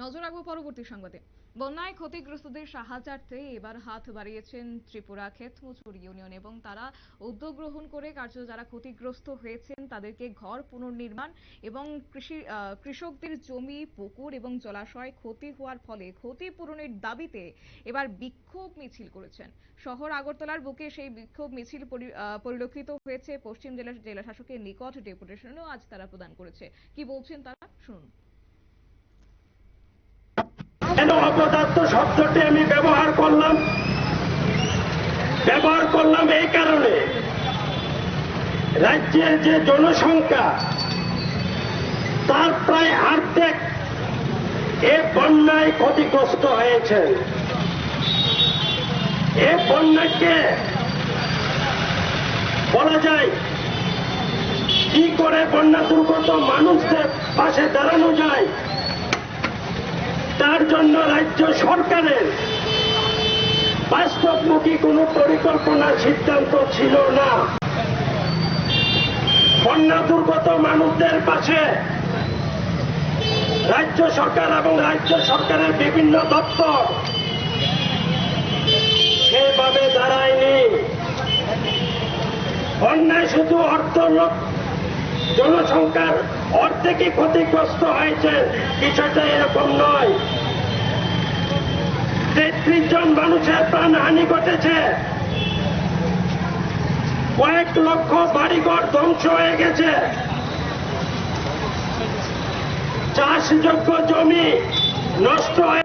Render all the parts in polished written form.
নজর রাখবো পরবর্তী সংবাদে। বন্যায় ক্ষতিগ্রস্তদের সাহায্যার্থে এবার হাত বাড়িয়েছেন ত্রিপুরা ক্ষেতমজুর ইউনিয়ন এবং তারা উদ্যোগ গ্রহণ করে কার্যত যারা ক্ষতিগ্রস্ত হয়েছেন তাদেরকে ঘর পুনর্নির্মাণ এবং কৃষকদের জমি পুকুর এবং জলাশয় ক্ষতি হওয়ার ফলে ক্ষতিপূরণের দাবিতে এবার বিক্ষোভ মিছিল করেছেন। শহর আগরতলার বুকে সেই বিক্ষোভ মিছিল পরিলক্ষিত হয়েছে। পশ্চিম জেলা শাসকের নিকট ডেপুটেশনও আজ তারা প্রদান করেছে। কি বলছেন তারা, শুনুন। কেন অপদার্থ শব্দটি আমি ব্যবহার করলাম এই কারণে, রাজ্যের যে জনসংখ্যা তার প্রায় অর্ধেক এ বন্যায় ক্ষতিগ্রস্ত হয়েছে। এ বন্যাকে বলা যায় কি করে বন্যা দুর্গত মানুষদের পাশে দাঁড়ানো যায়, তার জন্য রাজ্য সরকারের বাস্তবমুখী কোনো পরিকল্পনার সিদ্ধান্ত ছিল না। বন্যা দুর্গত মানুষদের পাশে রাজ্য সরকার এবং রাজ্য সরকারের বিভিন্ন দপ্তর সেভাবে দাঁড়ায়নি। বন্যায় শুধু জনসংখ্যার অর্ধেকই ক্ষতিগ্রস্ত হয়েছে, বিষয়টা এরকম নয়। 33 জন মানুষের প্রাণহানি ঘটেছে, কয়েক লক্ষ বাড়িঘর ধ্বংস হয়ে গেছে, চাষযোগ্য জমি নষ্ট হয়ে।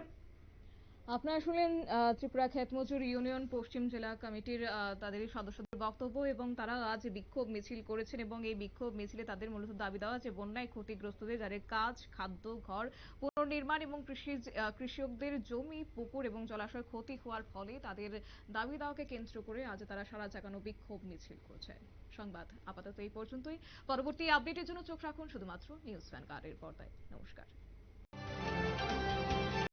আপনারা শুনলেন ত্রিপুরা ক্ষেতমজুর ইউনিয়ন পশ্চিম জেলা কমিটির তাদের সদস্যদের বক্তব্য এবং তারা আজ বিক্ষোভ মিছিল করেছেন এবং এই বিক্ষোভ মিছিলে তাদের মূলত দাবি দেওয়া যে বন্যায় ক্ষতিগ্রস্তদের যাদের কাজ, খাদ্য, ঘর পুনর্নির্মাণ এবং কৃষকদের জমি, পুকুর এবং জলাশয় ক্ষতি হওয়ার ফলে তাদের দাবি দেওয়াকে কেন্দ্র করে আজ তারা সারা জাগানো বিক্ষোভ মিছিল করছে। সংবাদ আপাতত এই পর্যন্তই। পরবর্তী আপডেটের জন্য চোখ রাখুন শুধুমাত্র নিউজ ভ্যানগার্ডের পর্দায়। নমস্কার।